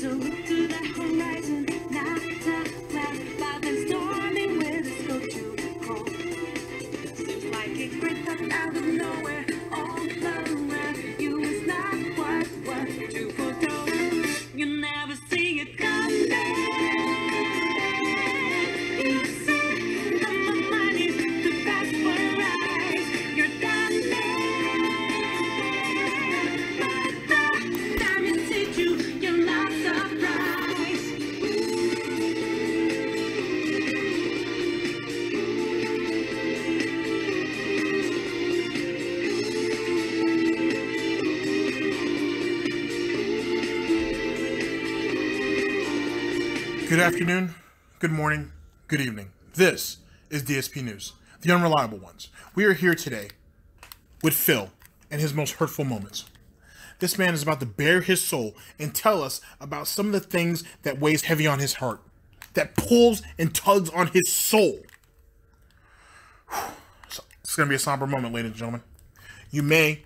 So look to the horizon, not the cloud. I've been storming where the scope too cold. Seems like it crept up out of nowhere, all around. You was not what to forego. You never see it coming. You see, the money's the best for rise. You're done there. By the time you see you, you're not surprised. Good afternoon, good morning, good evening. This is DSP News, the unreliable ones. We are here today with Phil and his most hurtful moments. This man is about to bare his soul and tell us about some of the things that weighs heavy on his heart, that pulls and tugs on his soul. So, it's going to be a somber moment, ladies and gentlemen. You may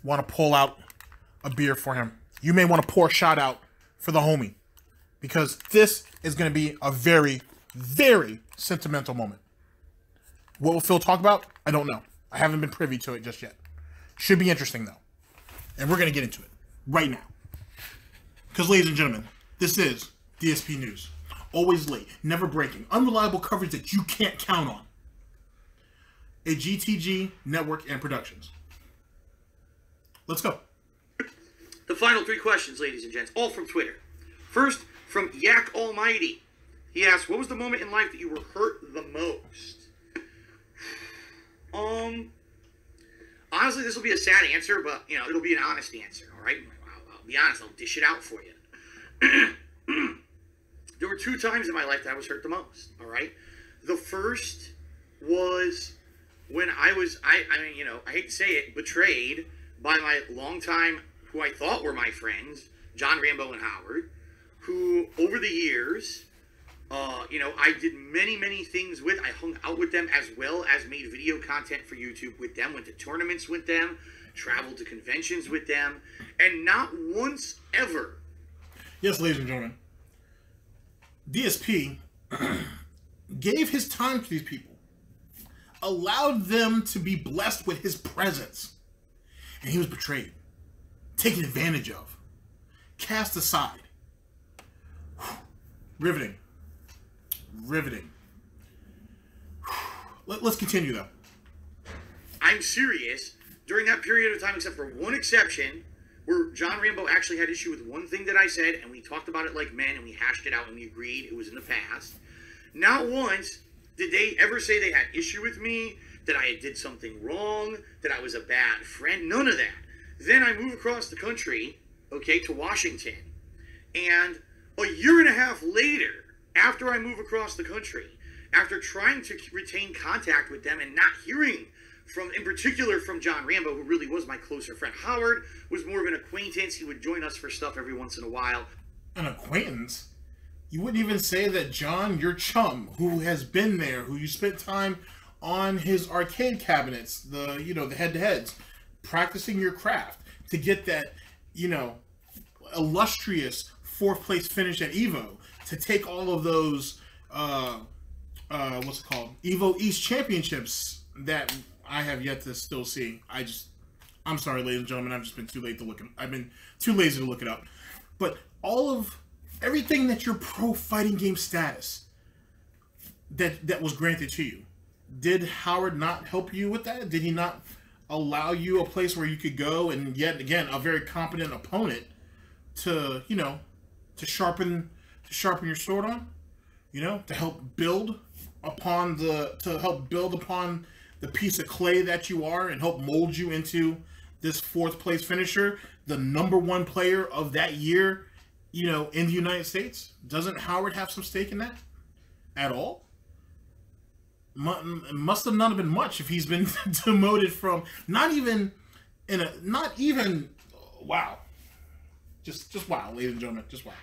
want to pull out a beer for him. You may want to pour a shot out for the homie. Because this is going to be a very, very sentimental moment. What will Phil talk about? I don't know. I haven't been privy to it just yet. Should be interesting, though. And we're going to get into it right now. Because, ladies and gentlemen, this is DSP News. Always late, never breaking, unreliable coverage that you can't count on. A GTG network and productions. Let's go. The final three questions, ladies and gents, all from Twitter. First, from Yak Almighty. He asks, what was the moment in life that you were hurt the most? Honestly, this will be a sad answer, but, you know, it'll be an honest answer, all right? I'll be honest. I'll dish it out for you. There were two times in my life that I was hurt the most, all right? The first was when I was, I mean, you know, I hate to say it, betrayed by my longtime, who I thought were my friends, John Rambo and Howard, who over the years, you know, I did many things with. I hung out with them as well as made video content for YouTube with them, went to tournaments with them, traveled to conventions with them, and not once ever. Yes, ladies and gentlemen, DSP gave his time to these people, allowed them to be blessed with his presence, and he was betrayed, taken advantage of, cast aside. Riveting. Let's continue, though. I'm serious. During that period of time, except for one exception, where John Rambo actually had issue with one thing that I said, and we talked about it like men, and we hashed it out, and we agreed it was in the past. Not once did they ever say they had issue with me, that I did something wrong, that I was a bad friend. None of that. Then I move across the country, okay, to Washington, and a year and a half later, after I move across the country, after trying to retain contact with them and not hearing from, in particular from John Rambo, who really was my closer friend. Howard was more of an acquaintance. He would join us for stuff every once in a while. An acquaintance? You wouldn't even say that John, your chum, who has been there, who you spent time on his arcade cabinets, the head-to-heads, practicing your craft to get that, illustrious fourth place finish at Evo, to take all of those Evo East championships that I have yet to still see. I'm sorry, ladies and gentlemen, I've been too lazy to look it up. But everything that your pro fighting game status that was granted to you, did Howard not help you with that? Did he not allow you a place where you could go and yet again a very competent opponent to sharpen your sword on, to help build upon the piece of clay that you are and help mold you into this fourth place finisher, the #1 player of that year, in the United States? Doesn't Howard have some stake in that at all? Must have not been much if he's been demoted from wow. Just wow, ladies and gentlemen, just wow.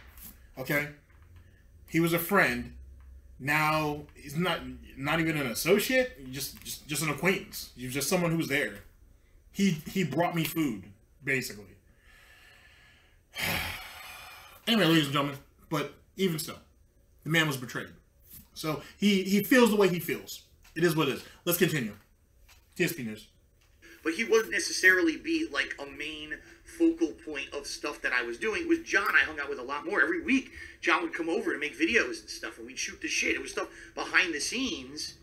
Okay? He was a friend. Now he's not even an associate, just an acquaintance. He was just someone who was there. He brought me food, basically. Anyway, ladies and gentlemen, but even so, the man was betrayed. So he feels the way he feels. It is what it is. Let's continue. DSP News. But he wouldn't necessarily be like a main focal point of stuff that I was doing. With John, I hung out with a lot more. Every week, John would come over to make videos and stuff, and we'd shoot the shit. It was stuff behind the scenes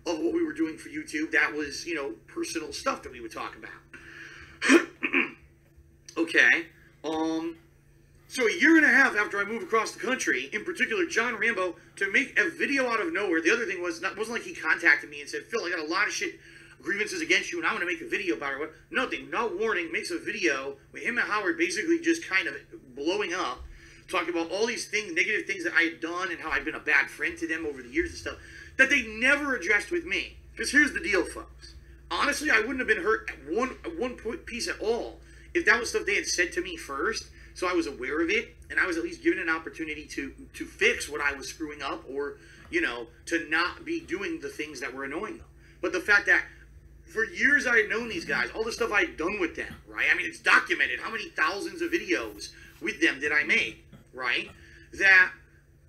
of what we were doing for YouTube. That was, you know, personal stuff that we would talk about. Okay. So a year and a half after I moved across the country, in particular, John Rambo, to make a video out of nowhere. The other thing was, it wasn't like he contacted me and said, Phil, I got a lot of shit, grievances against you, and I'm going to make a video about it. Nothing, no warning, makes a video with him and Howard basically just kind of blowing up, talking about all these things, negative things that I had done and how I'd been a bad friend to them over the years and stuff, that they never addressed with me. Because here's the deal, folks. Honestly, I wouldn't have been hurt at one piece at all if that was stuff they had said to me first, so I was aware of it, and I was at least given an opportunity to fix what I was screwing up, or, you know, to not be doing the things that were annoying them. But the fact that for years I had known these guys, all the stuff I had done with them, right? I mean, it's documented. How many thousands of videos with them did I make, right? That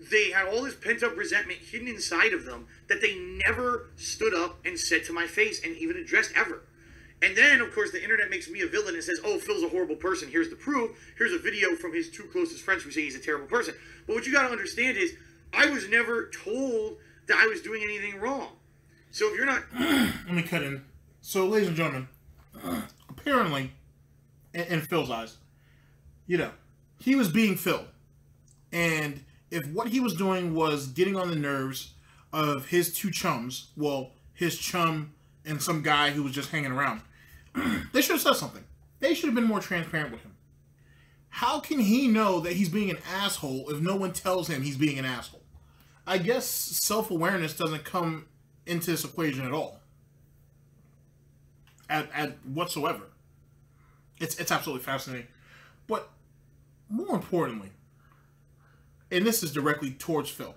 they had all this pent-up resentment hidden inside of them that they never stood up and said to my face and even addressed ever. And then, of course, the internet makes me a villain and says, oh, Phil's a horrible person. Here's the proof. Here's a video from his two closest friends who say he's a terrible person. But what you got to understand is I was never told that I was doing anything wrong. So if you're not... Let me cut in. So, ladies and gentlemen, apparently, in Phil's eyes, you know, he was being Phil. And if what he was doing was getting on the nerves of his two chums, well, his chum and some guy who was just hanging around, they should have said something. They should have been more transparent with him. How can he know that he's being an asshole if no one tells him he's being an asshole? I guess self-awareness doesn't come into this equation at all. At whatsoever. It's absolutely fascinating. But more importantly, and this is directly towards Phil,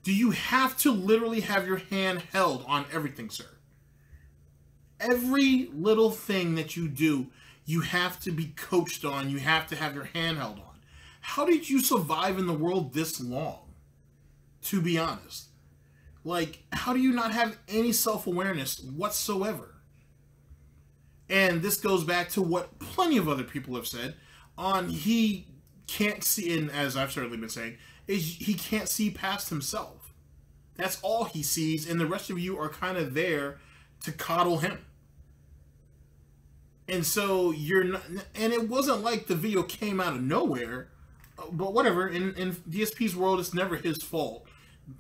do you have to literally have your hand held on everything, sir? Every little thing that you do, you have to be coached on. You have to have your hand held on. How did you survive in the world this long? To be honest. Like, how do you not have any self-awareness whatsoever? And this goes back to what plenty of other people have said on he can't see, and as I've certainly been saying, is he can't see past himself. That's all he sees, and the rest of you are kind of there to coddle him. And so you're not, and it wasn't like the video came out of nowhere, but whatever, in DSP's world, it's never his fault.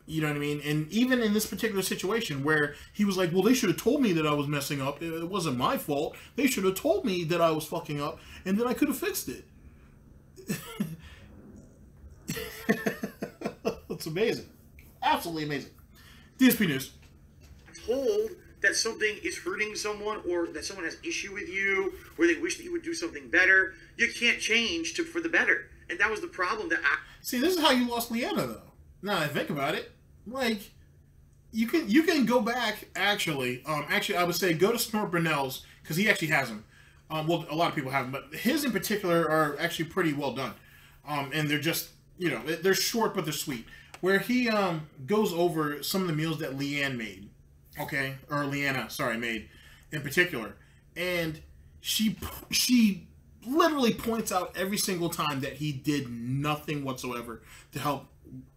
You know what I mean? And even in this particular situation where he was like, well, they should have told me that I was messing up. It wasn't my fault. They should have told me that I was fucking up, and then I could have fixed it. It's amazing. Absolutely amazing. DSP News. Told that something is hurting someone, or that someone has issue with you, or they wish that you would do something better, you can't change for the better. And that was the problem that See, this is how you lost Leanna, though. Now that I think about it, like, you can go back, actually, I would say go to Snort Brunel's, because he actually has them. Well, a lot of people have them, but his in particular are actually pretty well done. And they're just, you know, they're short, but they're sweet. Where he goes over some of the meals that Leanne made, okay? Or Leanna, sorry, made in particular. And she literally points out every single time that he did nothing whatsoever to help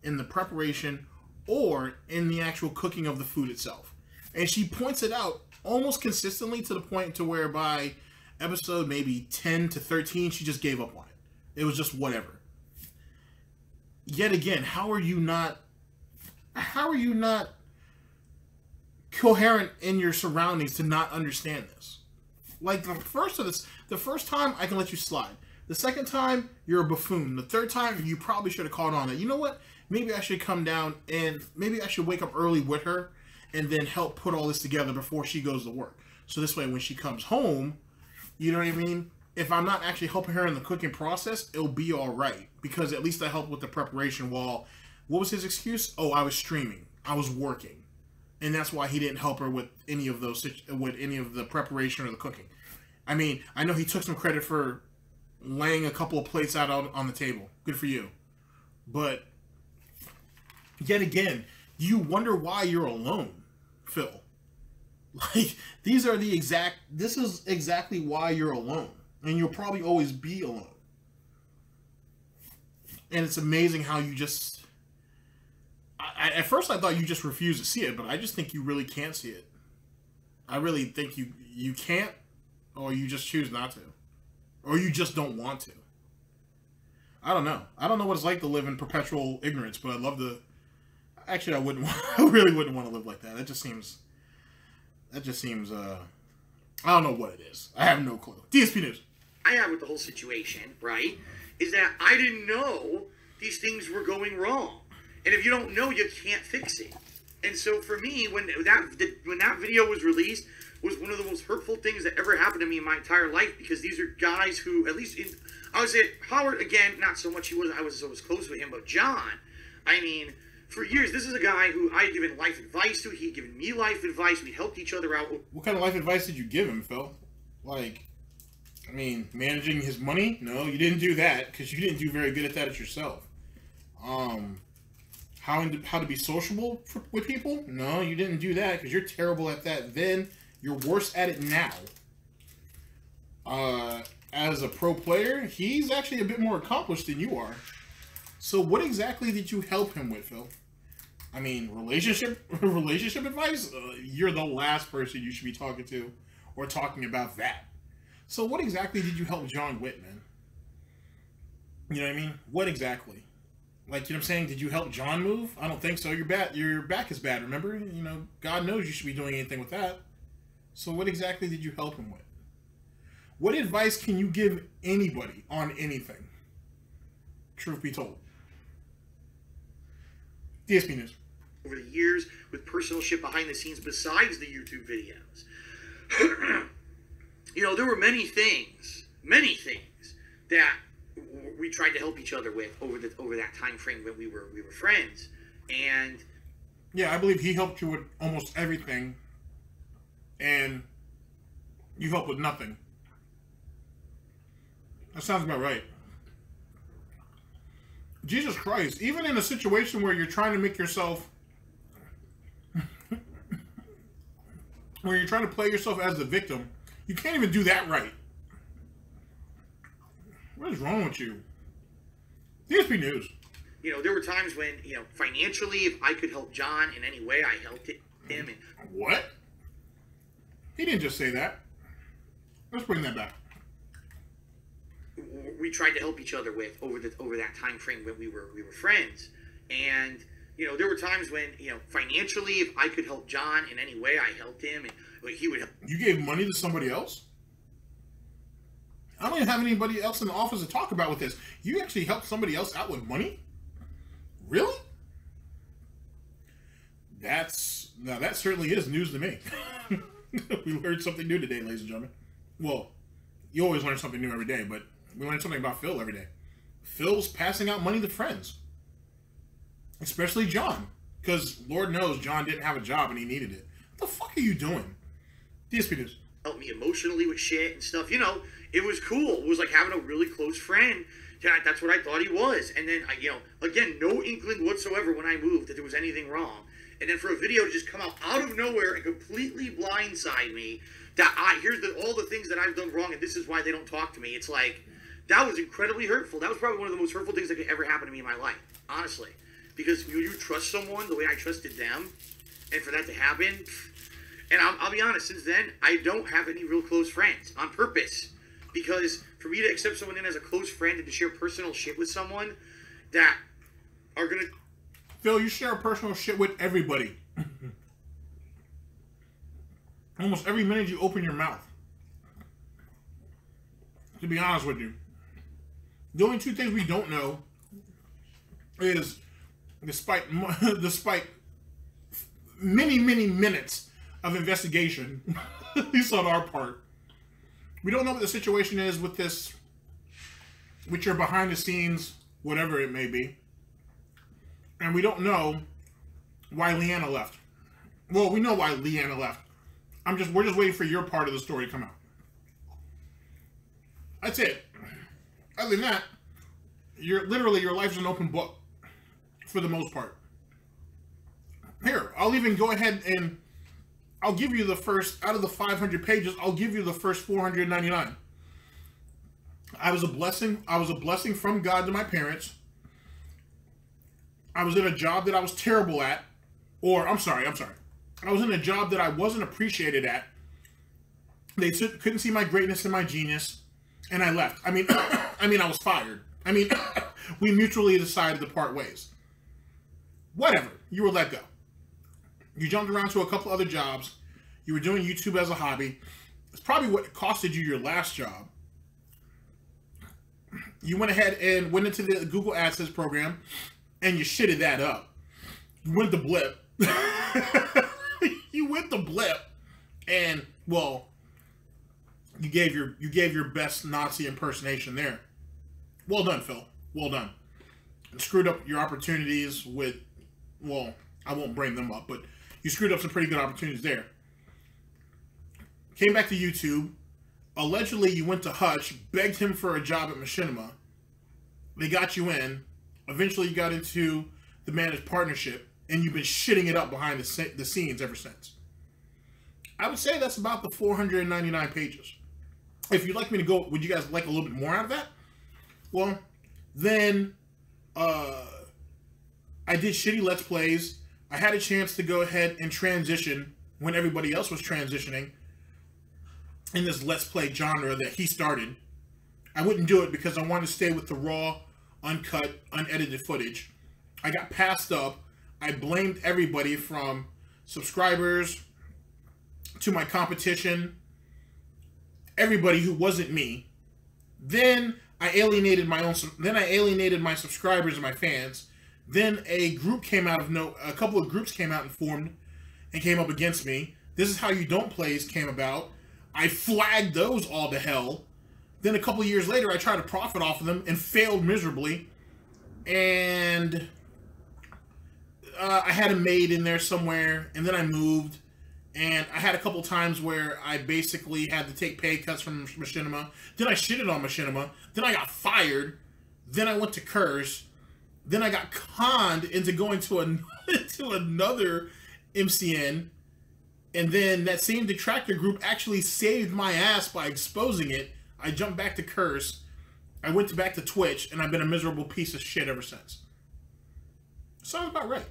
in the preparation or in the actual cooking of the food itself. And she points it out almost consistently to the point to where by episode maybe 10 to 13, she just gave up on it. It was just whatever. Yet again, how are you not coherent in your surroundings to not understand this? Like the first time I can let you slide. The second time, you're a buffoon. The third time, you probably should have called on that. You know what? Maybe I should come down and maybe I should wake up early with her and then help put all this together before she goes to work. So this way, when she comes home, you know what I mean? If I'm not actually helping her in the cooking process, it'll be all right. Because at least I helped with the preparation while, what was his excuse? Oh, I was streaming. I was working. And that's why he didn't help her with any of those, with any of the preparation or the cooking. I mean, I know he took some credit for laying a couple of plates out on the table. Good for you. But yet again, you wonder why you're alone, Phil. Like, this is exactly why you're alone. And you'll probably always be alone. And it's amazing how you just... at first I thought you just refused to see it, but I just think you really can't see it. I really think you can't, or you just choose not to. Or you just don't want to. I don't know. I don't know what it's like to live in perpetual ignorance, but I'd love to... Actually, I wouldn't. I really wouldn't want to live like that. That just seems. I don't know what it is. I have no clue. DSP News. I have with the whole situation, right, is that I didn't know these things were going wrong. And if you don't know, you can't fix it. And so for me, when that video was released, was one of the most hurtful things that ever happened to me in my entire life, because these are guys who, at least I was at Howard, again, not so much I was close with him, but John, I mean, for years, this is a guy who I had given life advice to. He had given me life advice. We helped each other out. What kind of life advice did you give him, Phil? Like, I mean, managing his money? No, you didn't do that, because you didn't do very good at that yourself. How to be sociable with people? No, you didn't do that, because you're terrible at that then. You're worse at it now. As a pro player, he's actually a bit more accomplished than you are. So what exactly did you help him with, Phil? I mean, relationship advice? You're the last person you should be talking to or talking about that. So what exactly did you help John with, man? You know what I mean? What exactly? Like, you know what I'm saying? Did you help John move? I don't think so. Your back is bad, remember? You know, God knows you should be doing anything with that. So what exactly did you help him with? What advice can you give anybody on anything? Truth be told. DSP News. Over the years, with personal shit behind the scenes besides the YouTube videos. You know, there were many things that we tried to help each other with over that time frame when we were friends. And yeah, I believe he helped you with almost everything, and you helped with nothing. That sounds about right. Jesus Christ, even in a situation where you're trying to make yourself, where you're trying to play yourself as the victim, you can't even do that right. What is wrong with you? DSP News. You know, there were times when, you know, financially, if I could help John in any way, I helped him. And what? He didn't just say that. Let's bring that back. We tried to help each other with over that time frame when we were friends. And you know, there were times when, you know, financially, if I could help John in any way, I helped him, and he would help. You gave money to somebody else? I don't even have anybody else in the office to talk about with this. You actually helped somebody else out with money? Really? Now that certainly is news to me. We learned something new today, ladies and gentlemen. Well, you always learn something new every day, but we learned something about Phil every day. Phil's passing out money to friends. Especially John. Because Lord knows John didn't have a job and he needed it. What the fuck are you doing? DSP News. Helped me emotionally with shit and stuff. You know, it was cool. It was like having a really close friend. That's what I thought he was. And then, you know, again, no inkling whatsoever when I moved that there was anything wrong. And then for a video to just come out of nowhere and completely blindside me, that here's all the things that I've done wrong and this is why they don't talk to me. It's like, that was incredibly hurtful. That was probably one of the most hurtful things that could ever happen to me in my life, honestly. Because you trust someone the way I trusted them, and for that to happen, and I'll be honest, since then, I don't have any real close friends, on purpose. Because for me to accept someone in as a close friend and to share personal shit with someone that are going to... Phil, you share personal shit with everybody. Almost every minute you open your mouth. To be honest with you. The only two things we don't know is, despite many minutes of investigation, at least on our part, we don't know what the situation is with this, with your behind the scenes, whatever it may be. And we don't know why Leanna left. Well, we know why Leanna left. We're just waiting for your part of the story to come out. That's it. other than that, your life's an open book for the most part. Here, I'll even go ahead and I'll give you the first, out of the 500 pages, I'll give you the first 499. I was a blessing from God to my parents. I was in a job that I was terrible at. Or, I'm sorry. I was in a job that I wasn't appreciated at. They couldn't see my greatness and my genius. And I left. I mean, I was fired. I mean, we mutually decided to part ways. Whatever. You were let go. You jumped around to a couple other jobs. You were doing YouTube as a hobby. It's probably what costed you your last job. You went ahead and went into the Google AdSense program, and you shitted that up. You went to Blip. You went to Blip, and well, you gave your best Nazi impersonation there. Well done, Phil. Well done. And screwed up your opportunities with, well, I won't bring them up, but you screwed up some pretty good opportunities there. Came back to YouTube. Allegedly, you went to Hutch, begged him for a job at Machinima. They got you in. Eventually, you got into the managed partnership, and you've been shitting it up behind the scenes ever since. I would say that's about the 499 pages. If you'd like me to go, would you guys like a little bit more out of that? Well, then I did shitty Let's Plays. I had a chance to go ahead and transition when everybody else was transitioning in this Let's Play genre that he started. I wouldn't do it because I wanted to stay with the raw, uncut, unedited footage. I got passed up. I blamed everybody from subscribers to my competition, everybody who wasn't me. Then I alienated my subscribers and my fans. Then a couple of groups came out and formed and came up against me. This is How You Don't Plays came about. I flagged those all to hell. Then a couple of years later, I tried to profit off of them and failed miserably. And I had a maid in there somewhere, and then I moved. And I had a couple times where I basically had to take pay cuts from Machinima. Then I shitted on Machinima. Then I got fired. Then I went to Curse. Then I got conned into going to another MCN. And then that same detractor group actually saved my ass by exposing it. I jumped back to Curse. I went back to Twitch, and I've been a miserable piece of shit ever since. Sounds about right.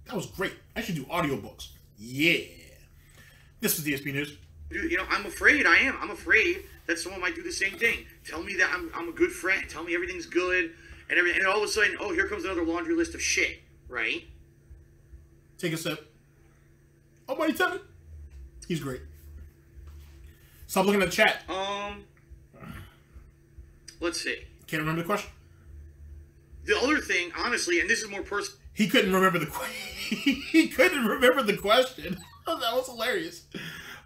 That was great. I should do audiobooks. Yeah. This is DSP News. You know, I'm afraid. I'm afraid that someone might do the same thing. Tell me that I'm a good friend. Tell me everything's good. And everything. And all of a sudden, oh, here comes another laundry list of shit. Right? Take a sip. Oh, buddy, tell it. He's great. Stop looking at the chat. Let's see. Can't remember the question. The other thing, honestly, and this is more personal. He couldn't remember the he couldn't remember the question. Oh, that was hilarious.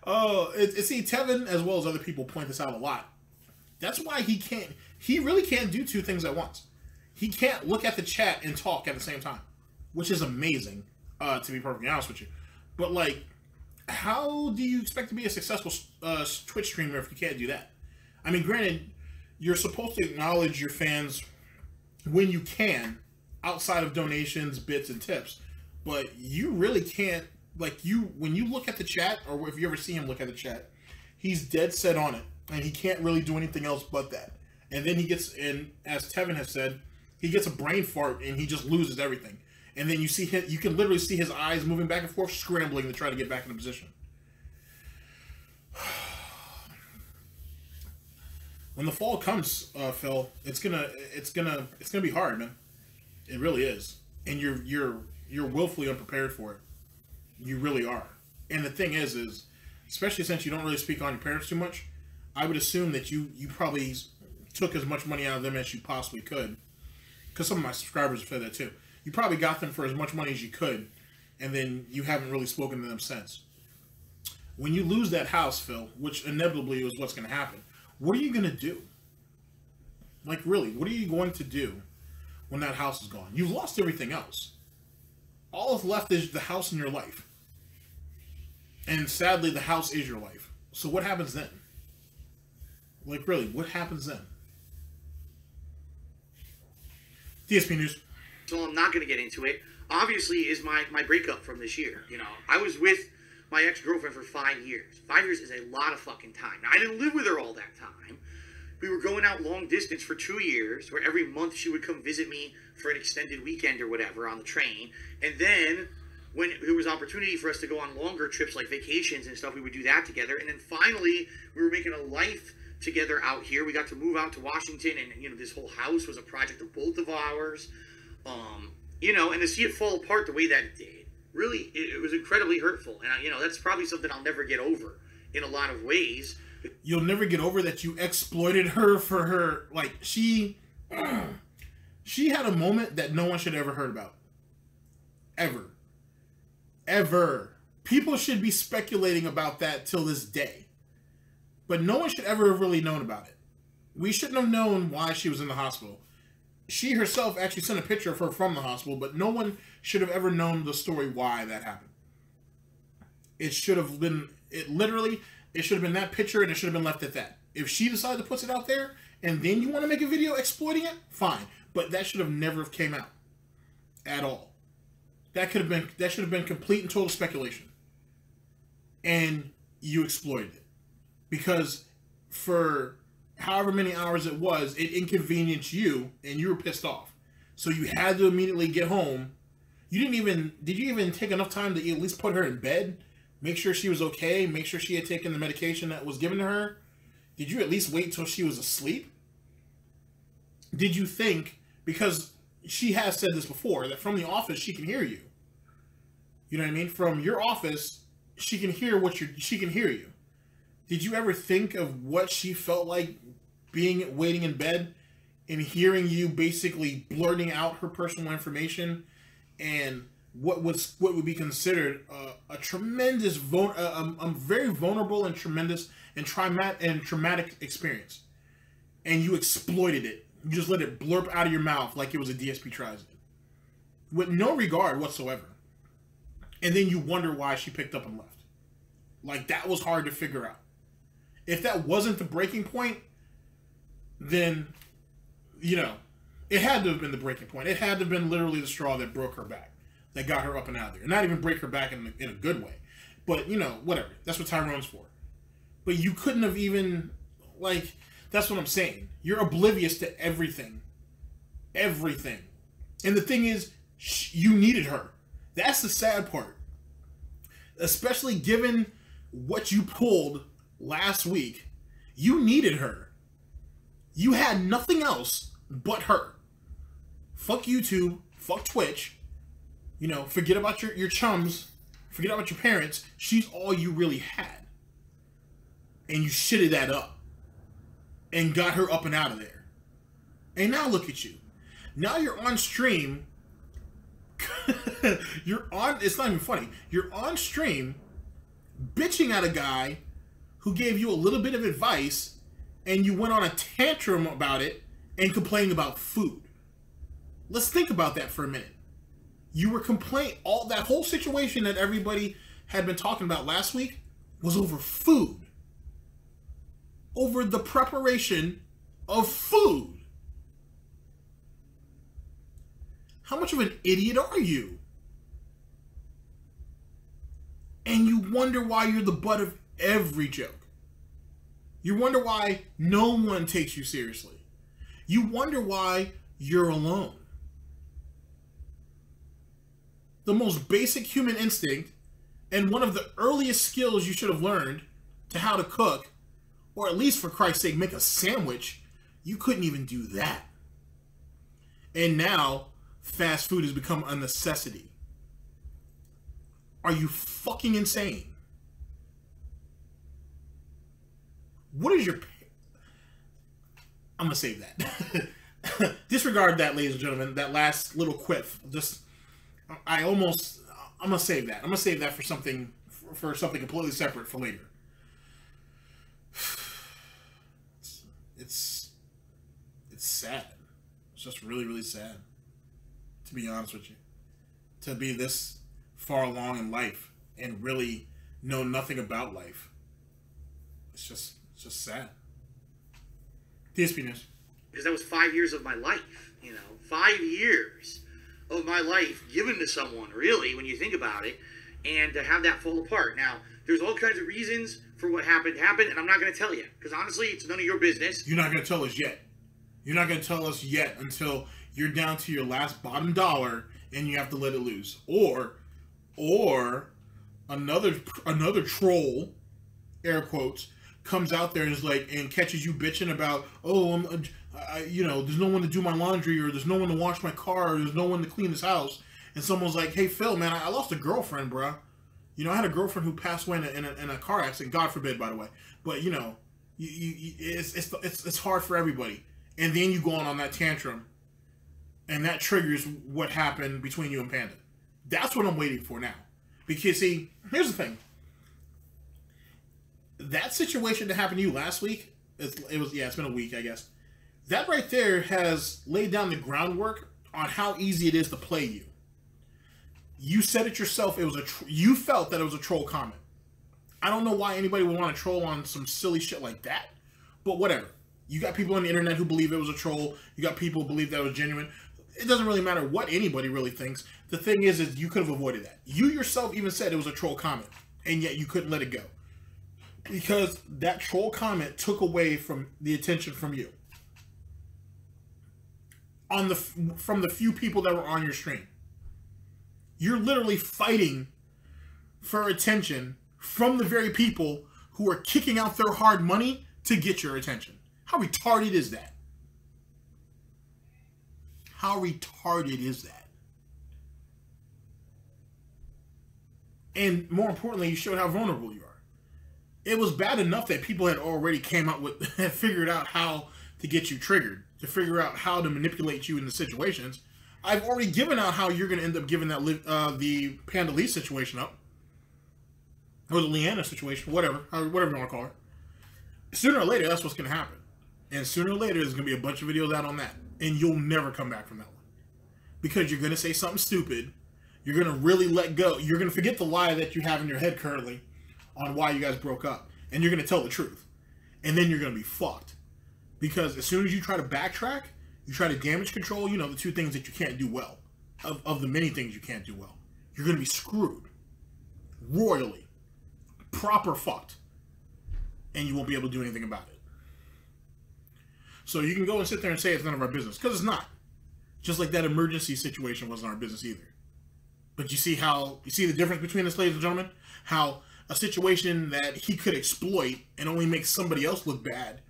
Oh, see, Tevin, as well as other people, point this out a lot. That's why he really can't do two things at once. He can't look at the chat and talk at the same time, which is amazing, to be perfectly honest with you. But, like, how do you expect to be a successful Twitch streamer if you can't do that? I mean, granted, you're supposed to acknowledge your fans when you can, outside of donations, bits, and tips. But you really can't, like, when you look at the chat, or if you ever see him look at the chat, he's dead set on it. And he can't really do anything else but that. And then he gets, and as Tevin has said, he gets a brain fart and he just loses everything. And then you can literally see his eyes moving back and forth, scrambling to try to get back into position. When the fall comes, Phil, it's gonna be hard, man. It really is, and you're willfully unprepared for it. You really are. And the thing is especially since you don't really speak on your parents too much, I would assume that you probably took as much money out of them as you possibly could. Because some of my subscribers have said that too. You probably got them for as much money as you could, and then you haven't really spoken to them since. When you lose that house, Phil, which inevitably is what's going to happen, what are you going to do? Like, really, what are you going to do when that house is gone? You've lost everything else. All that's left is the house in your life. And sadly, the house is your life. So what happens then? Like, really, what happens then? DSP news. So I'm not going to get into it. Obviously, is my breakup from this year. You know, I was with my ex-girlfriend for 5 years. 5 years is a lot of fucking time. Now, I didn't live with her all that time. We were going out long distance for 2 years, where every month she would come visit me for an extended weekend or whatever on the train. And then when there was opportunity for us to go on longer trips like vacations and stuff, we would do that together. And then finally, we were making a life together out here. We got to move out to Washington, and you know, this whole house was a project of both of ours. You know, and to see it fall apart the way that it did, really, it was incredibly hurtful. And you know, that's probably something I'll never get over in a lot of ways. You'll never get over that you exploited her for her, like, she had a moment that no one should ever heard about. Ever. People should be speculating about that till this day. But no one should ever have really known about it. We shouldn't have known why she was in the hospital. She herself actually sent a picture of her from the hospital, but no one should have ever known the story why that happened. It should have been, it should have been that picture, and it should have been left at that. If she decided to put it out there, and then you want to make a video exploiting it, fine. But that should have never have came out. At all. That should have been complete and total speculation. And you exploited it. Because for however many hours it was, it inconvenienced you, and you were pissed off. So you had to immediately get home. Did you even take enough time to at least put her in bed? Make sure she was okay? Make sure she had taken the medication that was given to her? Did you at least wait till she was asleep? Did you think, because she has said this before, that from the office she can hear you. You know what I mean? From your office, she can hear she can hear you. Did you ever think of what she felt like waiting in bed and hearing you basically blurting out her personal information and what would be considered a tremendous, very vulnerable and tremendous and traumatic experience, and you exploited it? You just let it blurp out of your mouth like it was a DSP tries it, with no regard whatsoever, and then you wonder why she picked up and left. Like, that was hard to figure out. If that wasn't the breaking point, then, you know, it had to have been the breaking point. It had to have been literally the straw that broke her back, that got her up and out of there. Not even break her back in a good way. But, you know, whatever. That's what Tyrone's for. But you couldn't have even, like, that's what I'm saying. You're oblivious to everything. Everything. And the thing is, you needed her. That's the sad part. Especially given what you pulled last week. You needed her. You had nothing else but her. Fuck YouTube. Fuck Twitch. You know, forget about your chums. Forget about your parents. She's all you really had. And you shitted that up. And got her up and out of there. And now look at you. Now you're on stream. It's not even funny. You're on stream bitching at a guy who gave you a little bit of advice, and you went on a tantrum about it and complained about food. Let's think about that for a minute. You were that whole situation that everybody had been talking about last week was over food. Over the preparation of food. How much of an idiot are you? And you wonder why you're the butt of every joke. You wonder why no one takes you seriously. You wonder why you're alone. The most basic human instinct, and one of the earliest skills you should have learned to how to cook, or at least for Christ's sake make a sandwich, you couldn't even do that. And now fast food has become a necessity. Are you fucking insane? What is your... I'm gonna save that. Disregard that, ladies and gentlemen. That last little quiff. I'm gonna save that. I'm gonna save that for something completely separate for later. It's sad. It's just really, really sad. To be honest with you. To be this far along in life and really know nothing about life. It's just sad. DSP news. Because that was 5 years of my life, you know, 5 years of my life given to someone, really, when you think about it, and to have that fall apart. Now, there's all kinds of reasons for what happened, and I'm not going to tell you, because honestly, it's none of your business. You're not going to tell us yet. You're not going to tell us yet until you're down to your last bottom dollar and you have to let it loose. Or another troll, air quotes, comes out there and is like, and catches you bitching about, there's no one to do my laundry, or there's no one to wash my car, or there's no one to clean this house. And someone's like, hey, Phil, man, I lost a girlfriend, bruh. I had a girlfriend who passed away in a car accident. God forbid, by the way. But, it's hard for everybody. And then you go on that tantrum, and that triggers what happened between you and Panda. That's what I'm waiting for now. Because, see, here's the thing. That situation that happened to you last week, it's been a week, I guess. That right there has laid down the groundwork on how easy it is to play you. You said it yourself. You felt that it was a troll comment. I don't know why anybody would want to troll on some silly shit like that, but whatever. You got people on the internet who believe it was a troll. You got people who believe that it was genuine. It doesn't really matter what anybody really thinks. The thing is you could have avoided that. You yourself even said it was a troll comment, and yet you couldn't let it go. Because that troll comment took away from the attention from you. From the few people that were on your stream. You're literally fighting for attention from the very people who are kicking out their hard money to get your attention. How retarded is that? How retarded is that? And more importantly, you showed how vulnerable you are. It was bad enough that people had already came up with, had figured out how to get you triggered, to figure out how to manipulate you in the situations. I've already given out how you're going to end up giving that the Panda Lee situation up. Or the Leanna situation, whatever you want to call it. Sooner or later, that's what's going to happen. And sooner or later, there's going to be a bunch of videos out on that. And you'll never come back from that one. Because you're going to say something stupid. You're going to really let go. You're going to forget the lie that you have in your head currently on why you guys broke up. And you're going to tell the truth. And then you're going to be fucked. Because as soon as you try to backtrack, you try to damage control, the two things that you can't do well. Of the many things you can't do well. You're going to be screwed. Royally. Proper fucked. And you won't be able to do anything about it. So you can go and sit there and say it's none of our business. Because it's not. Just like that emergency situation wasn't our business either. But you see the difference between this, ladies and gentlemen? How a situation that he could exploit and only make somebody else look bad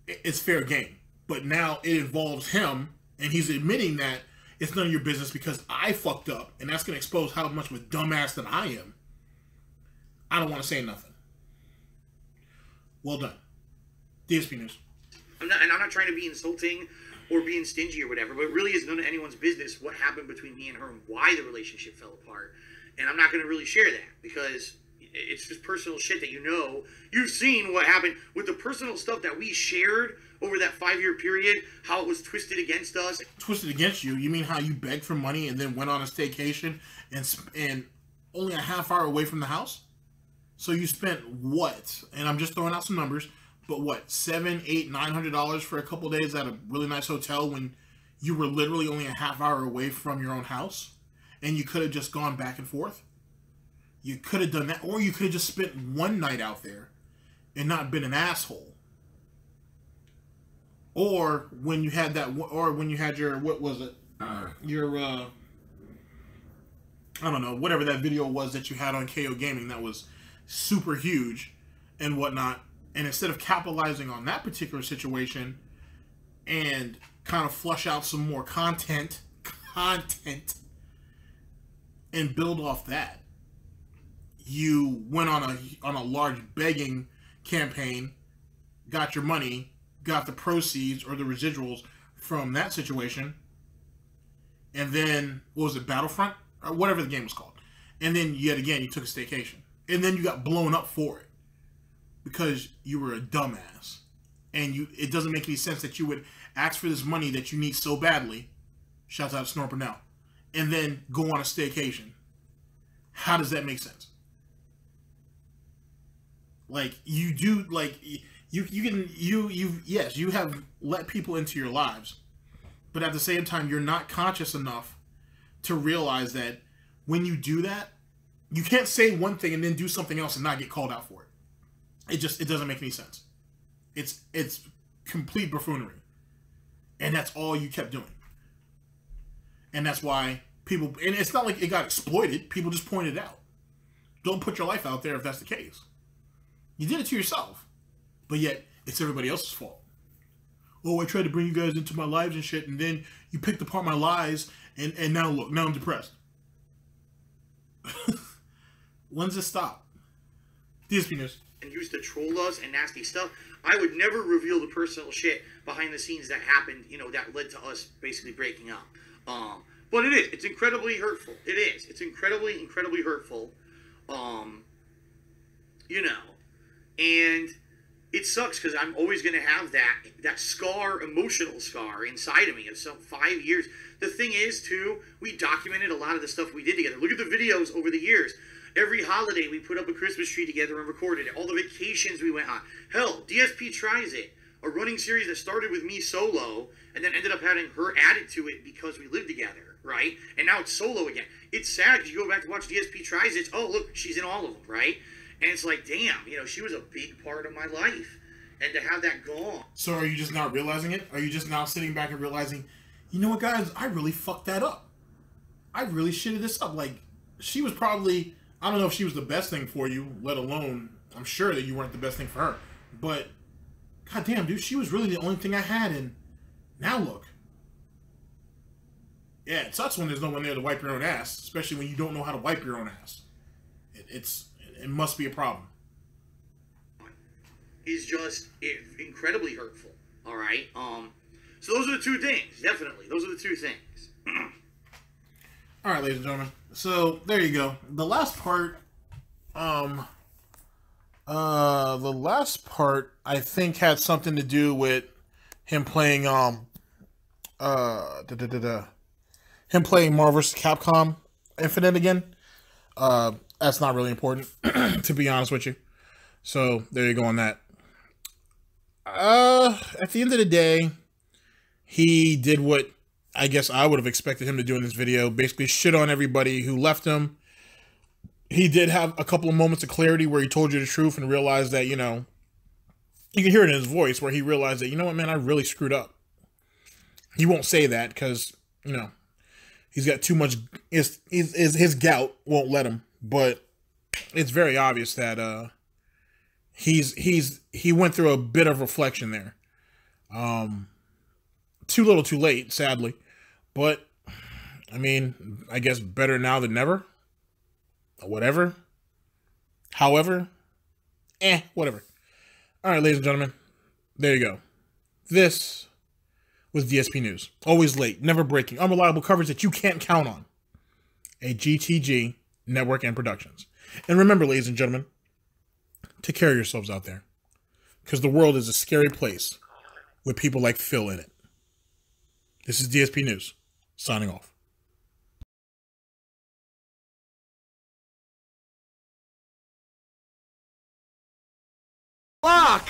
is fair game. But now it involves him, and he's admitting that it's none of your business because I fucked up, and that's going to expose how much of a dumbass that I am. I don't want to say nothing. Well done. DSP News. I'm not trying to be insulting or being stingy or whatever, but it really is none of anyone's business what happened between me and her and why the relationship fell apart. And I'm not going to really share that because it's just personal shit that you've seen what happened with the personal stuff that we shared over that 5-year period, how it was twisted against us. Twisted against you? You mean how you begged for money and then went on a staycation and only a half hour away from the house? So you spent what? And I'm just throwing out some numbers, but what? $700, $800, $900 for a couple days at a really nice hotel when you were literally only a half hour away from your own house, and you could have just gone back and forth. You could have done that, or you could have just spent one night out there and not been an asshole. Or when you had your, what was it? I don't know, whatever that video was that you had on KO Gaming that was super huge and whatnot. And instead of capitalizing on that particular situation and kind of flush out some more content and build off that, you went on a large begging campaign, got your money, got the proceeds or the residuals from that situation, and then, what was it, Battlefront? Or whatever the game was called. And then, yet again, you took a staycation. And then you got blown up for it. Because you were a dumbass. And it doesn't make any sense that you would ask for this money that you need so badly, shouts out to Snorper now, and then go on a staycation. How does that make sense? Like, you do, like, you have let people into your lives, But at the same time, you're not conscious enough to realize that when you do that, you can't say one thing and then do something else and not get called out for it. It doesn't make any sense. It's complete buffoonery. And that's all you kept doing. And that's why people, and it's not like it got exploited. People just pointed it out. Don't put your life out there if that's the case. You did it to yourself. But yet, it's everybody else's fault. Oh, I tried to bring you guys into my lives and shit, and then you picked apart my lies, and now look, now I'm depressed. When's this stop? DSP News. And used to troll us and nasty stuff. I would never reveal the personal shit behind the scenes that happened, you know, that led to us basically breaking up. But it's incredibly hurtful. It is. It's incredibly, incredibly hurtful. You know, and it sucks because I'm always going to have that scar, emotional scar inside of me of some 5 years. The thing is, too, we documented a lot of the stuff we did together. Look at the videos over the years. Every holiday, we put up a Christmas tree together and recorded it. All the vacations we went on. Hell, DSP Tries It, a running series that started with me solo and then ended up having her added to it because we lived together, right? And now it's solo again. It's sad because you go back to watch DSP Tries It. Oh, look, she's in all of them, right? And it's like, damn, you know, she was a big part of my life. And to have that gone. So are you just not realizing it? Are you just now sitting back and realizing, you know what, guys? I really fucked that up. I really shitted this up. Like, she was probably, I don't know if she was the best thing for you, let alone, I'm sure that you weren't the best thing for her. But, goddamn, dude, she was really the only thing I had, and now look. Yeah, it sucks when there's no one there to wipe your own ass, especially when you don't know how to wipe your own ass. It must be a problem. Is just incredibly hurtful. All right. So those are the two things. Definitely, those are the two things. All right, ladies and gentlemen. So there you go. The last part. The last part I think had something to do with him playing him playing Marvel vs. Capcom Infinite again. That's not really important, to be honest with you. So there you go on that. At the end of the day, he did what I guess I would have expected him to do in this video. Basically shit on everybody who left him. He did have a couple of moments of clarity where he told you the truth and realized that, you know, you can hear it in his voice where he realized that, you know what, man, I really screwed up. He won't say that because, you know, he's got too much, his gout won't let him. But it's very obvious that he went through a bit of reflection there. Too little too late, sadly. But, I mean, I guess better now than never. Whatever. However. Whatever. Alright, ladies and gentlemen. There you go. This was DSP News. Always late, never breaking, unreliable coverage that you can't count on. A GTG Network and Productions. And remember, ladies and gentlemen, take care of yourselves out there. Because the world is a scary place with people like Phil in it. This is DSP News, signing off. Fuck!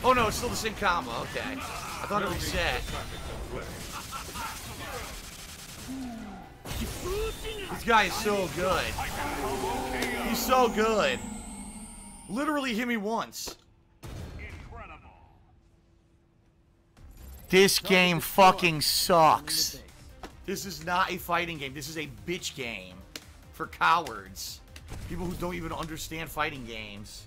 Oh no, it's still the same combo, okay. I thought it reset. This guy is so good. He's so good. Literally hit me once. This game fucking sucks. This is not a fighting game. This is a bitch game for cowards. People who don't even understand fighting games.